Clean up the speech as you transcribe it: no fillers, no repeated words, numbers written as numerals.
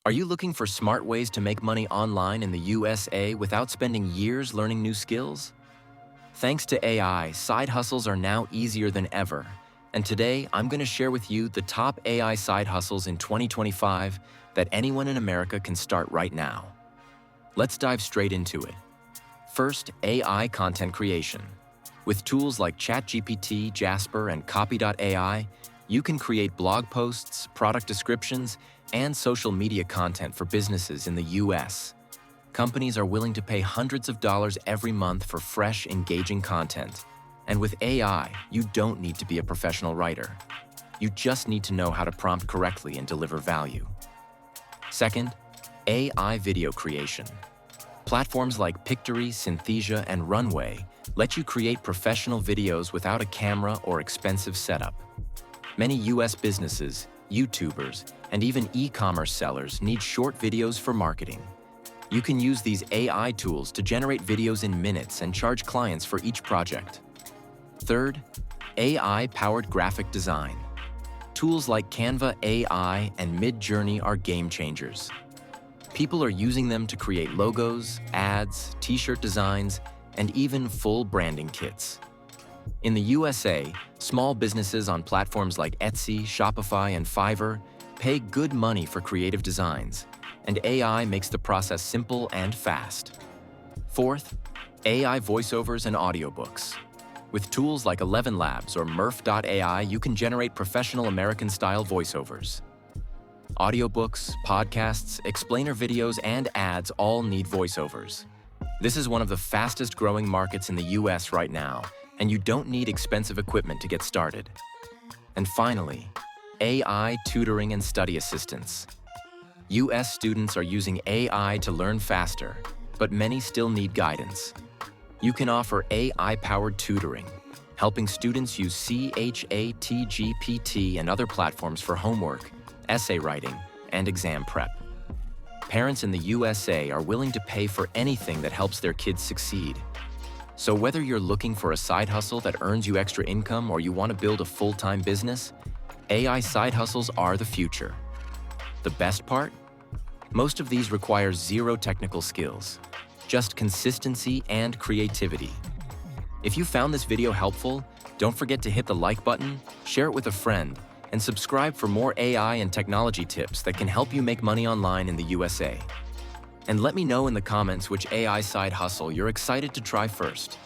Are you looking for smart ways to make money online in the USA without spending years learning new skills? Thanks to AI, side hustles are now easier than ever. And today, I'm going to share with you the top AI side hustles in 2025 that anyone in America can start right now. Let's dive straight into it. First, AI content creation. With tools like ChatGPT, Jasper, and Copy.ai, you can create blog posts, product descriptions, and social media content for businesses in the US. Companies are willing to pay hundreds of dollars every month for fresh, engaging content. And with AI, you don't need to be a professional writer. You just need to know how to prompt correctly and deliver value. Second, AI video creation. Platforms like Pictory, Synthesia, and Runway let you create professional videos without a camera or expensive setup. Many US businesses, YouTubers, and even e-commerce sellers need short videos for marketing. You can use these AI tools to generate videos in minutes and charge clients for each project. Third, AI-powered graphic design. Tools like Canva AI and Midjourney are game changers. People are using them to create logos, ads, t-shirt designs, and even full branding kits. In the USA, small businesses on platforms like Etsy, Shopify, and Fiverr pay good money for creative designs, and AI makes the process simple and fast. Fourth, AI voiceovers and audiobooks. With tools like 11 Labs or Murph.ai, you can generate professional American-style voiceovers. Audiobooks, podcasts, explainer videos, and ads all need voiceovers. This is one of the fastest-growing markets in the US right now, and you don't need expensive equipment to get started. And finally, AI tutoring and study assistance. US students are using AI to learn faster, but many still need guidance. You can offer AI-powered tutoring, helping students use ChatGPT and other platforms for homework, essay writing, and exam prep. Parents in the USA are willing to pay for anything that helps their kids succeed. So whether you're looking for a side hustle that earns you extra income or you want to build a full-time business, AI side hustles are the future. The best part? Most of these require zero technical skills, just consistency and creativity. If you found this video helpful, don't forget to hit the like button, share it with a friend, and subscribe for more AI and technology tips that can help you make money online in the USA. And let me know in the comments which AI side hustle you're excited to try first.